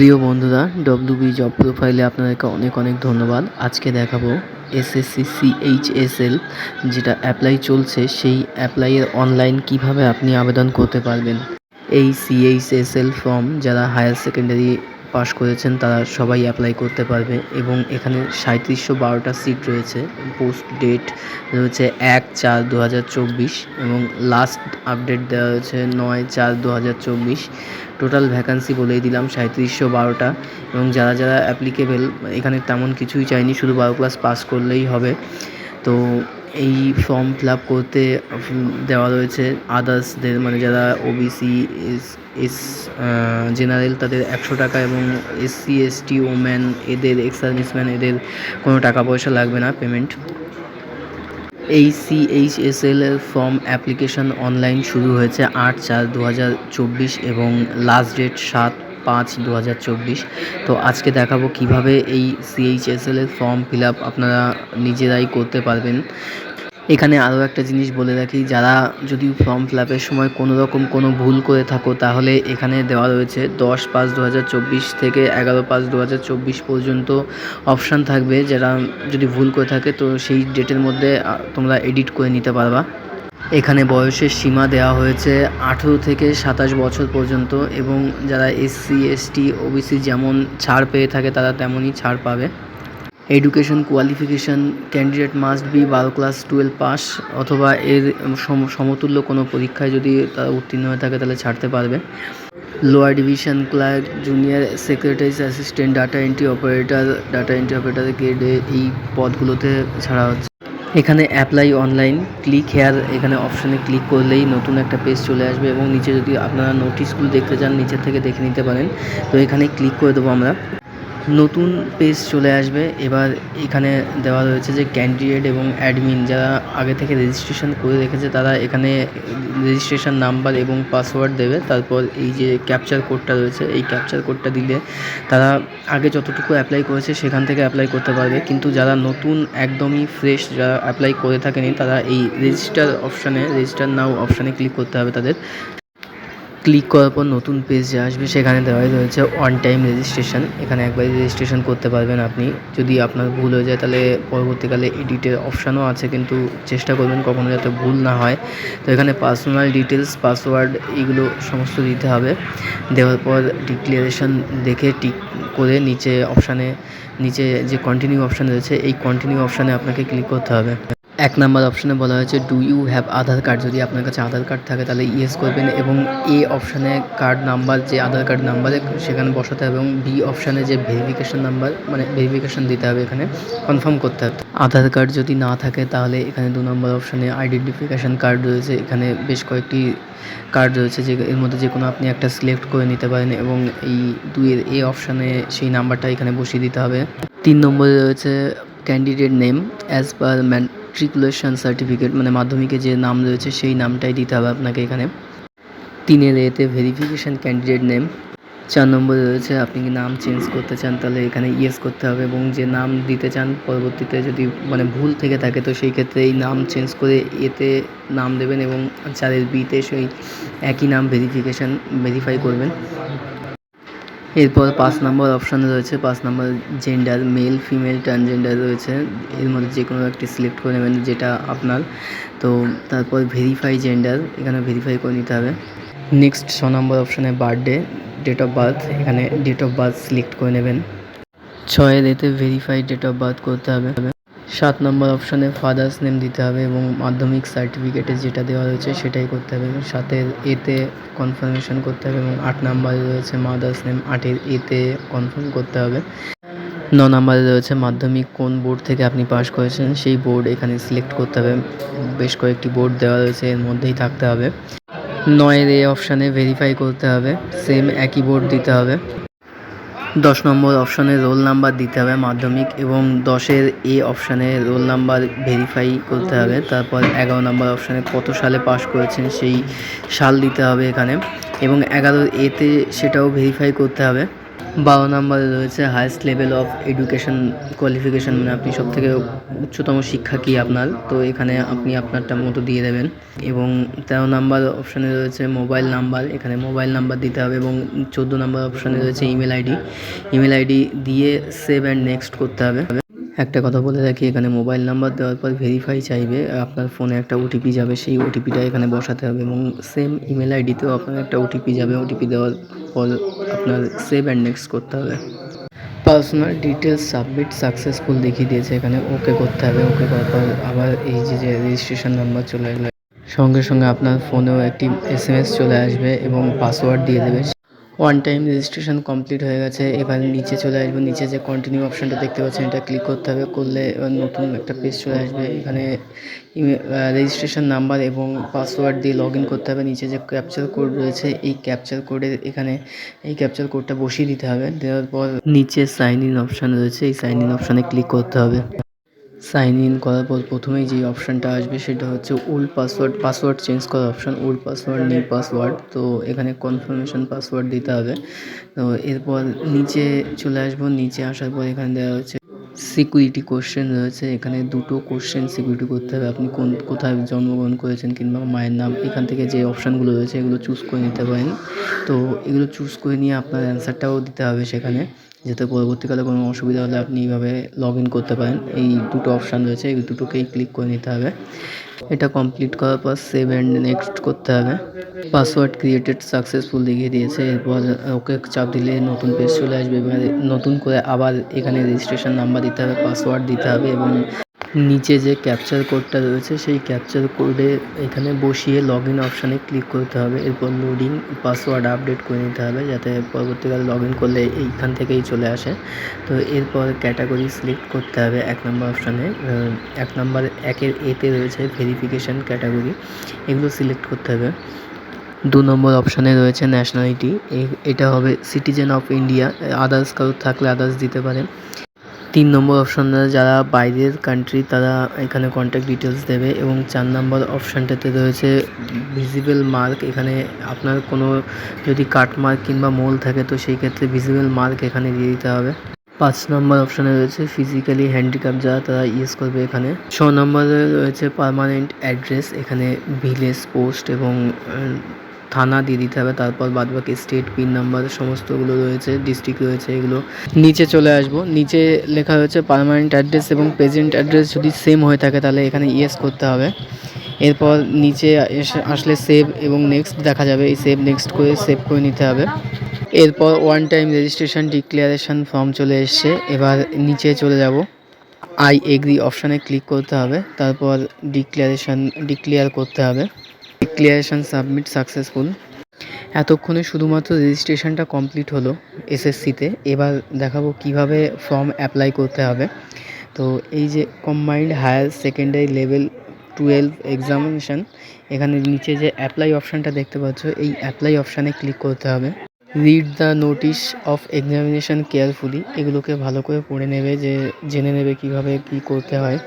প্রিয় বন্ধুরা, WB job প্রোফাইলে আপনাদেরকে অনেক অনেক ধন্যবাদ। আজকে দেখাবো এসএসসি সিএইচএসএল যেটা অ্যাপ্লাই চলছে, সেই অ্যাপ্লাইয়ের অনলাইন কিভাবে আপনি আবেদন করতে পারবেন। এই সিএইচএসএল ফর্ম যারা হায়ার সেকেন্ডারি পাশ করেছেন তারা সবাই অ্যাপ্লাই করতে পারবে এবং এখানে 3712টা সিট রয়েছে। পোস্ট ডেট রয়েছে 1/4/2024 এবং লাস্ট আপডেট দেওয়া হয়েছে 9/4/2024। টোটাল ভ্যাকান্সি বলেই দিলাম 3712টা এবং যারা যারা অ্যাপ্লিকেবেল এখানে তেমন কিছুই চাইনি, শুধু 12 ক্লাস পাস করলেই হবে। তো এই ফর্ম ফিল আপ করতে দেওয়া রয়েছে আদার্সদের, মানে যারা ওবিসি এস জেনারেল তাদের 100 টাকা এবং এসসি এসটি ওমেন এদের এক্স সার্ভিসম্যান এদের কোনো টাকা পয়সা লাগবে না পেমেন্ট। এই সিএইচএসএল এর ফর্ম অ্যাপ্লিকেশন অনলাইন শুরু হয়েছে 8/4/2024 এবং লাস্ট ডেট 7/5/2024। তো আজকে দেখাবো কিভাবে এই সিএইচএসএল এর ফর্ম ফিল আপ আপনারা নিজেরাই করতে পারবেন। এখানে আরও একটা জিনিস বলে রাখি, যারা যদি ফর্ম ফিল আপের সময় কোনো রকম কোনো ভুল করে থাকো তাহলে এখানে দেওয়া রয়েছে 10/5/2024 থেকে 11/5/2024 পর্যন্ত অপশান থাকবে। যারা যদি ভুল করে থাকে তো সেই ডেটের মধ্যে তোমরা এডিট করে নিতে পারবা। এখানে বয়সের সীমা দেওয়া হয়েছে 18 থেকে 27 বছর পর্যন্ত এবং যারা এসসি এসটি ওবিসি যেমন ছাড় পেয়ে থাকে তারা তেমনই ছাড় পাবে। Education qualification candidate must be 12 class 12 pass অথবা এর সমতুল্য কোনো পরীক্ষায় যদি তারা উত্তীর্ণ হয়ে থাকে তাহলে ছাড়তে পারবে। Lower division clerk, junior secretary assistant, data entry operator গ্রেডে এই পদগুলোতে ছাড়া হচ্ছে। এখানে অ্যাপ্লাই অনলাইন, ক্লিক হেয়ার এখানে অপশানে ক্লিক করলেই নতুন একটা পেজ চলে আসবে এবং নিচে যদি আপনারা নোটিশগুলো দেখতে চান নিচের থেকে দেখে নিতে পারেন। তো এখানে ক্লিক করে দেবো আমরা, নতুন পেজ চলে আসবে। এবার এখানে দেওয়া রয়েছে যে ক্যান্ডিডেট এবং অ্যাডমিন যারা আগে থেকে রেজিস্ট্রেশন করে রেখেছে তারা এখানে রেজিস্ট্রেশন নাম্বার এবং পাসওয়ার্ড দেবে। তারপর এই যে ক্যাপচার কোডটা রয়েছে, এই ক্যাপচার কোডটা দিলে তারা আগে যতটুকু অ্যাপ্লাই করেছে সেখান থেকে অ্যাপ্লাই করতে পারবে। কিন্তু যারা নতুন একদমই ফ্রেশ যারা অ্যাপ্লাই করে থাকেনি তারা এই রেজিস্টার নাও অপশানে ক্লিক করতে হবে তাদের। ক্লিক করার পর নতুন পেজ আসবে, সেখানে দেওয়াই রয়েছে ওয়ান টাইম রেজিস্ট্রেশন। এখানে একবারই রেজিস্ট্রেশন করতে পারবেন আপনি। যদি আপনার ভুল হয়ে যায় তাহলে পরবর্তীকালে এডিটের অপশানও আছে, কিন্তু চেষ্টা করবেন কখনো যাতে ভুল না হয়। তো এখানে পার্সোনাল ডিটেলস, পাসওয়ার্ড এগুলো সমস্ত দিতে হবে। দেওয়ার পর ডিক্লারেশন দেখে টিক করে নিচে যে কন্টিনিউ অপশান রয়েছে এই কন্টিনিউ অপশানে আপনাকে ক্লিক করতে হবে। 1 নাম্বার অপশানে বলা হয়েছে do you have Aadhaar card. যদি আপনার কাছে আধার কার্ড থাকে তাহলে ইয়েস করবেন এবং এ অপশানে কার্ড নাম্বার যে আধার কার্ড নাম্বারে সেখানে বসাতে হবে এবং বি অপশানে যে ভেরিফিকেশান নাম্বার মানে ভেরিফিকেশান দিতে হবে, এখানে কনফার্ম করতে হবে। আধার কার্ড যদি না থাকে তাহলে এখানে 2 নম্বর অপশানে আইডেন্টিফিকেশান কার্ড রয়েছে। এখানে বেশ কয়েকটি কার্ড রয়েছে যে এর মধ্যে যে কোনো আপনি একটা সিলেক্ট করে নিতে পারেন এবং এই 2-এর এ অপশানে সেই নাম্বারটা এখানে বসিয়ে দিতে হবে। 3 নম্বরে রয়েছে candidate name as per matriculation certificate, মানে মাধ্যমিকে যে নাম রয়েছে সেই নামটাই দিতে হবে আপনাকে এখানে। 3-এর এতে ভেরিফিকেশান ক্যান্ডিডেট নেম। 4 নম্বরে রয়েছে আপনি কি নাম চেঞ্জ করতে চান তাহলে এখানে ইয়েস করতে হবে এবং যে নাম দিতে চান পরবর্তীতে যদি মানে ভুল থেকে থাকে তো সেই ক্ষেত্রে এই নাম চেঞ্জ করে এতে নাম দেবেন এবং 4-এর বিতে সেই একই নাম ভেরিফাই করবেন। এরপর 5 নম্বর অপশানে রয়েছে 5 নম্বর জেন্ডার, মেল ফিমেল ট্রান্সজেন্ডার রয়েছে। এর মধ্যে যে কোনো একটি সিলেক্ট করে নেবেন যেটা আপনার। তো তারপর ভেরিফাই জেন্ডার, এখানে ভেরিফাই করে নিতে হবে। নেক্সট 6 নম্বর অপশানে বার্থডে, ডেট অফ বার্থ, এখানে ডেট অফ বার্থ সিলেক্ট করে নেবেন। 6-এর এতে ভেরিফাই ডেট অফ বার্থ করতে হবে। 7 নম্বর অপশানে ফাদার্স নেম দিতে হবে এবং মাধ্যমিক সার্টিফিকেটে যেটা দেওয়া রয়েছে সেটাই করতে হবে এবং 7-এর এতে কনফার্মেশন করতে হবে এবং 8 নম্বরে রয়েছে মাদার্স নেম, 8-এর এতে কনফার্ম করতে হবে। 9 নম্বরে রয়েছে মাধ্যমিক কোন বোর্ড থেকে আপনি পাস করেছেন সেই বোর্ড এখানে সিলেক্ট করতে হবে। বেশ কয়েকটি বোর্ড দেওয়া রয়েছে, এর মধ্যেই থাকতে হবে। 9-এর এ অপশানে ভেরিফাই করতে হবে, সেম একই বোর্ড দিতে হবে। 10 নম্বর অপশানে রোল নাম্বার দিতে হবে মাধ্যমিক এবং 10-এর এ অপশানে রোল নাম্বার ভেরিফাই করতে হবে। তারপর 11 নম্বর অপশানে কত সালে পাস করেছেন সেই সাল দিতে হবে এখানে এবং 11-এর এতে সেটাও ভেরিফাই করতে হবে। 12 নম্বরে রয়েছে highest level of education qualification, মানে আপনি সবথেকে উচ্চতম শিক্ষা কী আপনার, তো এখানে আপনি আপনারটা মতো দিয়ে দেবেন। এবং 13 নাম্বার অপশানে রয়েছে মোবাইল নাম্বার, এখানে মোবাইল নাম্বার দিতে হবে। এবং 14 নাম্বার অপশানে রয়েছে ইমেল আইডি, ইমেল আইডি দিয়ে সেভ অ্যান্ড নেক্সট করতে হবে। একটা কথা বলে রাখি, এখানে মোবাইল নাম্বার দেওয়ার পর ভেরিফাই চাইবে, আপনার ফোনে একটা ওটিপি যাবে, সেই ওটিপিটা এখানে বসাতে হবে। এবং সেম ইমেল আইডিতেও আপনার একটা ওটিপি যাবে, ওটিপি দেওয়ার পর আপনার সেভ অ্যান্ড নেক্সট করতে হবে। পার্সোনাল ডিটেলস সাবমিট সাকসেসফুল দেখিয়ে দিয়েছে, এখানে ওকে করতে হবে। ওকে করার পর আবার এই যে রেজিস্ট্রেশন নাম্বার চলে আসবে, সঙ্গে সঙ্গে আপনার ফোনেও একটি SMS চলে আসবে এবং পাসওয়ার্ড দিয়ে দেবে। ওয়ান টাইম রেজিস্ট্রেশন কমপ্লিট হয়ে গেছে। এবার নিচে চলে আসবে, নিচে যে কন্টিনিউ অপশানটা দেখতে পাচ্ছেন এটা ক্লিক করতে হবে। করলে নতুন একটা পেজ চলে আসবে, এখানে রেজিস্ট্রেশন নাম্বার এবং পাসওয়ার্ড দিয়ে লগ ইন করতে হবে। নিচে যে ক্যাপচার কোড রয়েছে এই ক্যাপচার কোডের এখানে এই ক্যাপচার কোডটা বসিয়ে দিতে হবে। দেওয়ার পর নিচে সাইন ইন অপশান রয়েছে, এই সাইন ইন অপশানে ক্লিক করতে হবে। সাইন ইন করার পর প্রথমেই যে অপশানটা আসবে সেটা হচ্ছে ওল্ড পাসওয়ার্ড, পাসওয়ার্ড চেঞ্জ করার option, old password new password. তো এখানে কনফার্মেশন পাসওয়ার্ড দিতে হবে। তো এরপর নিচে চলে আসবো, নিচে আসার পর এখানে দেওয়া হচ্ছে সিকিউরিটি কোশ্চেন রয়েছে, এখানে দুটো কোশ্চেন সিকিউরিটি করতে হবে। আপনি কোথায় জন্মগ্রহণ করেছেন কিংবা মায়ের নাম, এখান থেকে যে অপশানগুলো রয়েছে এগুলো চুজ করে নিতে পারেন। তো এগুলো চুজ করে নিয়ে আপনার অ্যান্সারটাও দিতে হবে সেখানে, যাতে পরবর্তীকালে কোনো অসুবিধা হলে আপনি এইভাবে লগ ইন করতে পারেন। এই দুটো অপশান রয়েছে, এই দুটোকেই ক্লিক করে নিতে হবে। এটা কমপ্লিট করার পর সেভ অ্যান্ড নেক্সট করতে হবে। পাসওয়ার্ড ক্রিয়েটেড সাকসেসফুল দেখিয়ে দিয়েছে। এরপর ওকে চাপ দিলে নতুন পেজ চলে আসবে। এবার নতুন করে আবার এখানে রেজিস্ট্রেশন নাম্বার দিতে হবে, পাসওয়ার্ড দিতে হবে এবং নিচে যে ক্যাপচার কোডটা রয়েছে সেই ক্যাপচার কোডে এখানে বসিয়ে লগ ইন অপশানে ক্লিক করতে হবে। এরপর লোডিং পাসওয়ার্ড আপডেট করে নিতে হবে, যাতে পরবর্তীকালে লগ ইন করলে এইখান থেকেই চলে আসে। তো এরপর ক্যাটাগরি সিলেক্ট করতে হবে 1 নম্বর অপশানে। 1 নম্বর 1-এর এতে রয়েছে ভেরিফিকেশান ক্যাটাগরি, এগুলো সিলেক্ট করতে হবে। 2 নম্বর অপশানে রয়েছে ন্যাশনালিটি, এটা হবে সিটিজেন অফ ইন্ডিয়া, আদার্স কারোর থাকলে আদার্স দিতে পারেন। 3 নম্বর অপশানে যারা বাইরের কান্ট্রি তারা এখানে কন্ট্যাক্ট ডিটেলস দেবে। এবং 4 নম্বর অপশানটাতে রয়েছে ভিজিবল মার্ক, এখানে আপনার কোনো যদি কাট মার্ক কিংবা মোল থাকে তো সেই ক্ষেত্রে ভিজিবল মার্ক এখানে দিয়ে দিতে হবে। 5 নম্বর অপশানে রয়েছে ফিজিক্যালি হ্যান্ডিক্যাপ যারা তারা ইউজ করবে এখানে। 6 নম্বরে রয়েছে পার্মানেন্ট অ্যাড্রেস, এখানে ভিলেজ, পোস্ট এবং থানা দিয়ে দিতে হবে। তারপর বাদবাকি স্টেট, পিন নাম্বার সমস্তগুলো রয়েছে, ডিস্ট্রিক্ট রয়েছে, এগুলো নিচে চলে আসবো। নিচে লেখা রয়েছে পার্মানেন্ট অ্যাড্রেস এবং প্রেজেন্ট অ্যাড্রেস যদি সেম হয়ে থাকে তাহলে এখানে ইয়েস করতে হবে। এরপর নিচে আসলে সেভ এবং নেক্সট দেখা যাবে, এই সেভ নেক্সট করে সেভ করে নিতে হবে। এরপর one time registration declaration form চলে এসছে। এবার নিচে চলে যাব, আই এগ্রি অপশানে ক্লিক করতে হবে। তারপর ডিক্লেয়ার করতে হবে। Declaration submit successful. এতক্ষণে শুধুমাত্র রেজিস্ট্রেশনটা কমপ্লিট হলো এসএসসিতে। এবার দেখাবো কিভাবে ফর্ম অ্যাপ্লাই করতে হবে। তো এই যে combined higher secondary level 12 examination, এখানে নিচে যে অ্যাপ্লাই অপশানটা দেখতে পাচ্ছ এই অ্যাপ্লাই অপশানে ক্লিক করতে হবে। Read the notice of examination carefully, এগুলোকে ভালো করে পড়ে নেবে, যে জেনে নেবে কিভাবে কি করতে হয়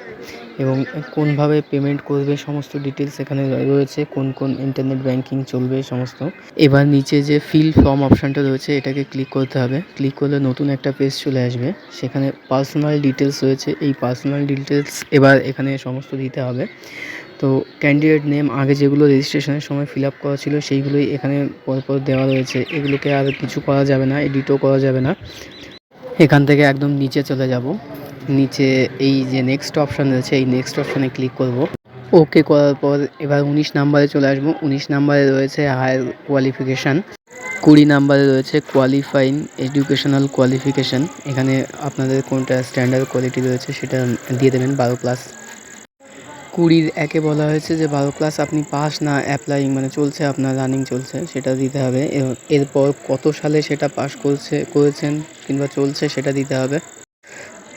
এবং কোনভাবে পেমেন্ট করবে, সমস্ত ডিটেলস এখানে রয়েছে, কোন কোন ইন্টারনেট ব্যাঙ্কিং চলবে সমস্ত। এবার নিচে যে ফিল ফর্ম অপশানটা রয়েছে এটাকে ক্লিক করতে হবে। ক্লিক করলে নতুন একটা পেজ চলে আসবে, সেখানে পার্সোনাল ডিটেলস রয়েছে, এই পার্সোনাল ডিটেলস এবার এখানে সমস্ত দিতে হবে। তো ক্যান্ডিডেট নেম আগে যেগুলো রেজিস্ট্রেশনের সময় ফিল আপ করা ছিল সেইগুলোই এখানে পরপর দেওয়া রয়েছে, এগুলোকে আর কিছু করা যাবে না, এডিটও করা যাবে না। এখান থেকে একদম নিচে চলে যাব, নিচে এই যে নেক্সট অপশান রয়েছে এই নেক্সট অপশানে ক্লিক করব। ওকে করার পর এবার 19 নাম্বারে চলে আসবো। 19 নাম্বারে রয়েছে হায়ার কোয়ালিফিকেশান, 20 নাম্বারে রয়েছে কোয়ালিফাইং এডুকেশনাল কোয়ালিফিকেশান, এখানে আপনাদের কোনটা স্ট্যান্ডার্ড কোয়ালিটি রয়েছে সেটা দিয়ে দেবেন 12+। 20-র একে বলা হয়েছে যে 12 ক্লাস আপনি পাস না অ্যাপ্লাইং মানে চলছে আপনার রানিং চলছে সেটা দিতে হবে। এরপর কত সালে সেটা পাস করেছেন কিংবা চলছে সেটা দিতে হবে।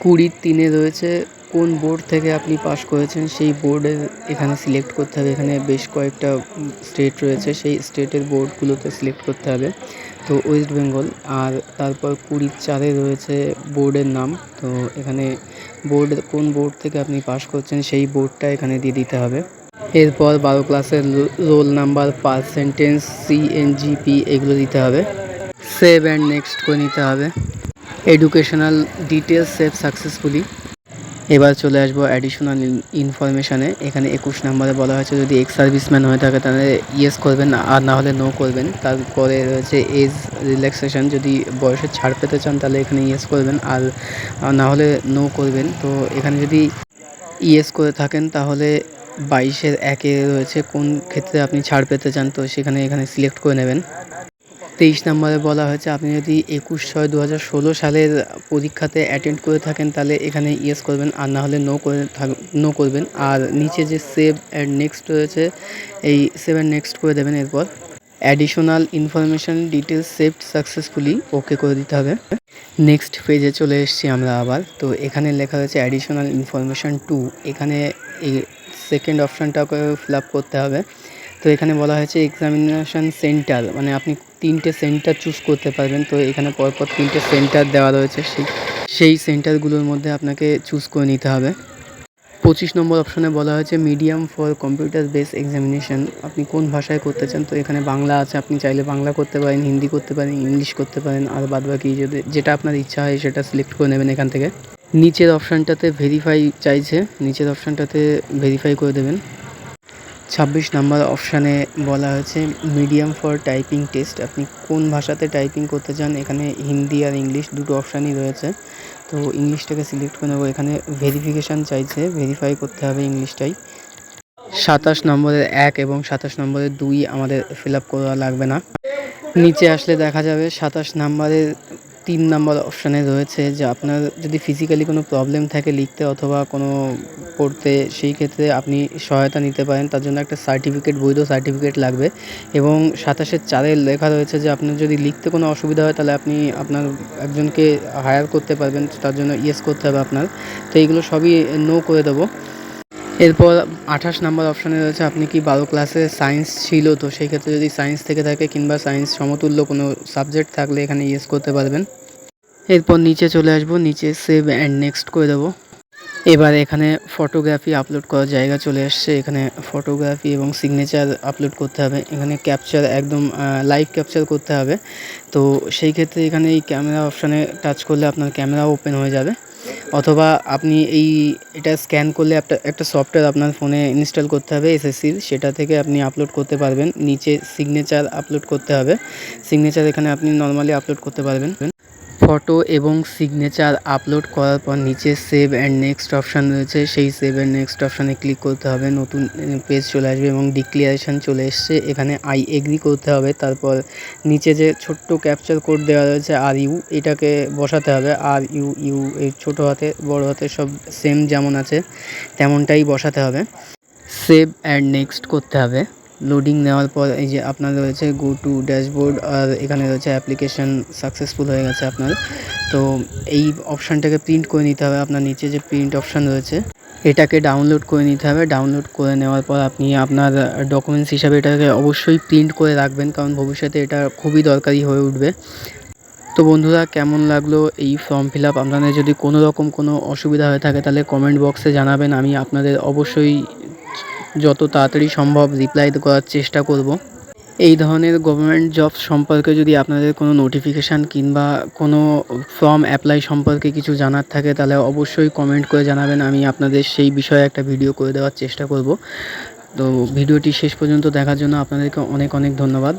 20-3-এ রয়েছে কোন বোর্ড থেকে আপনি পাস করেছেন সেই বোর্ডের এখানে সিলেক্ট করতে হবে। এখানে বেশ কয়েকটা স্টেট রয়েছে, সেই স্টেটের বোর্ডগুলোতে সিলেক্ট করতে হবে। তো ওয়েস্ট বেঙ্গল। আর তারপর 20-4-এ রয়েছে বোর্ডের নাম, তো এখানে কোন বোর্ড থেকে আপনি পাস করছেন সেই বোর্ডটা এখানে দিয়ে দিতে হবে। এরপর 12 ক্লাসের রোল নাম্বার, পার্সেন্টেজ, CNGP এগুলো দিতে হবে। সেভ অ্যান্ড নেক্সট করে নিতে হবে। Educational details save successfully. এবার চলে আসবো অ্যাডিশনাল ইনফরমেশানে। এখানে 21 নম্বরে বলা হয়েছে যদি এক্স সার্ভিসম্যান হয়ে থাকে তাহলে ইয়েস করবেন, আর না হলে নো করবেন। তারপরে রয়েছে এজ রিল্যাক্সেশন, যদি বয়সের ছাড় পেতে চান তাহলে এখানে ইয়েস করবেন, আর না হলে নো করবেন। তো এখানে যদি ইয়েস করে থাকেন তাহলে 22-1 রয়েছে কোন ক্ষেত্রে আপনি ছাড় পেতে চান, তো এখানে সিলেক্ট করে নেবেন। 23 নম্বরে বলা হয়েছে আপনি যদি 21/6/2016 সালের পরীক্ষাতে অ্যাটেন্ড করে থাকেন তাহলে এখানে ইয়েস করবেন, আর না হলে নো করবেন। আর নিচে যে সেভ অ্যান্ড নেক্সট রয়েছে এই সেভ অ্যান্ড নেক্সট করে দেবেন। এরপর additional information details saved successfully ওকে করে দিতে হবে। নেক্সট পেজে চলে এসেছি আমরা আবার। তো এখানে লেখা হয়েছে অ্যাডিশনাল ইনফরমেশান 2, এখানে এই সেকেন্ড অপশানটাকে ফিল আপ করতে হবে। তো এখানে বলা হয়েছে এক্সামিনেশান সেন্টার, মানে আপনি 3টে সেন্টার চুজ করতে পারবেন। তো এখানে পরপর 3টে সেন্টার দেওয়া রয়েছে, সেই সেন্টারগুলোর মধ্যে আপনাকে চুজ করে নিতে হবে। 25 নম্বর অপশানে বলা হয়েছে medium for computer base examination, আপনি কোন ভাষায় করতে চান। তো এখানে বাংলা আছে, আপনি চাইলে বাংলা করতে পারেন, হিন্দি করতে পারেন, ইংলিশ করতে পারেন, আর বাদবাকি যেটা আপনার ইচ্ছা হয় সেটা সিলেক্ট করে নেবেন এখান থেকে। নিচের অপশানটাতে ভেরিফাই চাইছে, নিচের অপশানটাতে ভেরিফাই করে দেবেন। 26 নাম্বার অপশানে বলা হয়েছে মিডিয়াম ফর টাইপিং টেস্ট, আপনি কোন ভাষাতে টাইপিং করতে চান। এখানে হিন্দি আর ইংলিশ দুটো অপশানই রয়েছে, তো ইংলিশটাকে সিলেক্ট করে নেবো। এখানে ভেরিফিকেশান চাইছে, ভেরিফাই করতে হবে ইংলিশটাই। 27 নম্বরের 1 এবং 27 নম্বরের 2 আমাদের ফিল আপ করা লাগবে না। নিচে আসলে দেখা যাবে 27 নাম্বারের 3 নম্বর অপশানে রয়েছে যে আপনার যদি ফিজিক্যালি কোনো প্রবলেম থাকে লিখতে অথবা কোনো পড়তে, সেই ক্ষেত্রে আপনি সহায়তা নিতে পারেন। তার জন্য একটা সার্টিফিকেট, বৈধ সার্টিফিকেট লাগবে। এবং 27-4 লেখা রয়েছে যে আপনার যদি লিখতে কোনো অসুবিধা হয় তাহলে আপনি আপনার একজনকে হায়ার করতে পারবেন, তার জন্য ইয়েস করতে হবে আপনার। তো এইগুলো সবই নো করে দেবো। এরপর 28 নাম্বার অপশানে রয়েছে আপনি কি 12 ক্লাসে সায়েন্স ছিল, তো সেই ক্ষেত্রে যদি সায়েন্স থেকে থাকে কিংবা সায়েন্স সমতুল্য কোনো সাবজেক্ট থাকলে এখানে ইয়েস করতে পারবেন। এরপর নিচে চলে আসবো, নিচে সেভ অ্যান্ড নেক্সট করে দেবো। এবার এখানে ফটোগ্রাফি আপলোড করার জায়গা চলে আসছে, এখানে ফটোগ্রাফি এবং সিগনেচার আপলোড করতে হবে। এখানে ক্যাপচার একদম লাইভ ক্যাপচার করতে হবে। তো সেই ক্ষেত্রে এখানে এই ক্যামেরা অপশানে টাচ করলে আপনার ক্যামেরা ওপেন হয়ে যাবে, অথবা আপনি এটা স্ক্যান করলে একটা সফটওয়্যার আপনার ফোনে ইনস্টল করতে হবে এসএসসির, সেটা থেকে আপনি আপলোড করতে পারবেন। নিচে সিগনেচার আপলোড করতে হবে, সিগনেচার এখানে আপনি নর্মালি আপলোড করতে পারবেন। ফটো এবং সিগনেচার আপলোড করার পর নিচে সেভ অ্যান্ড নেক্সট অপশান রয়েছে, সেই সেভ অ্যান্ড নেক্সট অপশানে ক্লিক করতে হবে। নতুন পেজ চলে আসবে এবং ডিক্লারেশান চলে এসছে, এখানে আই এগ্রি করতে হবে। তারপর নিচে যে ছোট্ট ক্যাপচার কোড দেওয়া রয়েছে RU, এটাকে বসাতে হবে। RU এই ছোটো হাতে বড় হাতে সব সেম যেমন আছে তেমনটাই বসাতে হবে। সেভ অ্যান্ড নেক্সট করতে হবে। লোডিং নেওয়ার পর এই যে আপনার রয়েছে গো টু ড্যাশবোর্ড, আর এখানে রয়েছে অ্যাপ্লিকেশান সাকসেসফুল হয়ে গেছে আপনার। তো এই অপশানটাকে প্রিন্ট করে নিতে হবে, আপনার নিচে যে প্রিন্ট অপশান রয়েছে এটাকে ডাউনলোড করে নিতে হবে। ডাউনলোড করে নেওয়ার পর আপনি আপনার ডকুমেন্টস হিসাবে এটাকে অবশ্যই প্রিন্ট করে রাখবেন, কারণ ভবিষ্যতে এটা খুবই দরকারি হয়ে উঠবে। তো বন্ধুরা, কেমন লাগলো এই ফর্ম ফিল আপ? আপনাদের যদি কোনো রকম কোনো অসুবিধা হয়ে থাকে তাহলে কমেন্ট বক্সে জানাবেন, আমি আপনাদের অবশ্যই যত তাড়াতাড়ি সম্ভব রিপ্লাই করার চেষ্টা করব। এই ধরনের গভর্নমেন্ট জব সম্পর্কে যদি আপনাদের কোনো নোটিফিকেশান কিংবা কোনো ফর্ম অ্যাপ্লাই সম্পর্কে কিছু জানার থাকে তাহলে অবশ্যই কমেন্ট করে জানাবেন, আমি আপনাদের সেই বিষয়ে একটা ভিডিও করে দেওয়ার চেষ্টা করব। তো ভিডিওটি শেষ পর্যন্ত দেখার জন্য আপনাদেরকে অনেক অনেক ধন্যবাদ।